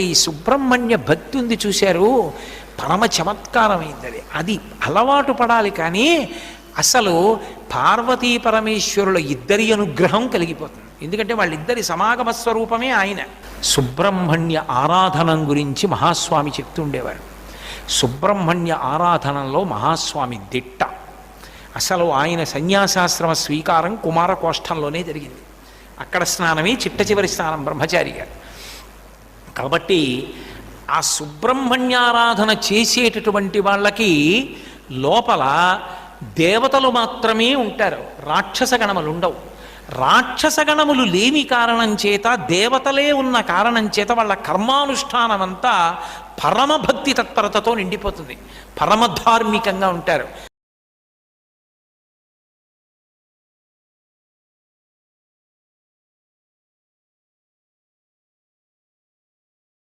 ఈ సుబ్రహ్మణ్య భక్తి ఉంది చూశారు, పరమ చమత్కారమైంది అది. అది అలవాటు పడాలి. కానీ అసలు పార్వతీ పరమేశ్వరుల ఇద్దరి అనుగ్రహం కలిగిపోతుంది. ఎందుకంటే వాళ్ళిద్దరి సమాగమ స్వరూపమే ఆయన. సుబ్రహ్మణ్య ఆరాధనం గురించి మహాస్వామి చెప్తుండేవారు. సుబ్రహ్మణ్య ఆరాధనలో మహాస్వామి దిట్ట. అసలు ఆయన సన్యాసాశ్రమ స్వీకారం కుమారకోష్టంలోనే జరిగింది. అక్కడ స్నానమే చిట్ట చివరి స్నానం బ్రహ్మచారి గారు. కాబట్టి ఆ సుబ్రహ్మణ్యారాధన చేసేటటువంటి వాళ్ళకి లోపల దేవతలు మాత్రమే ఉంటారు, రాక్షస గణములు ఉండవు. రాక్షస గణములు లేని కారణం చేత, దేవతలే ఉన్న కారణం చేత వాళ్ళ కర్మానుష్ఠానం అంతా పరమభక్తి తత్పరతతో నిండిపోతుంది, పరమధార్మికంగా ఉంటారు.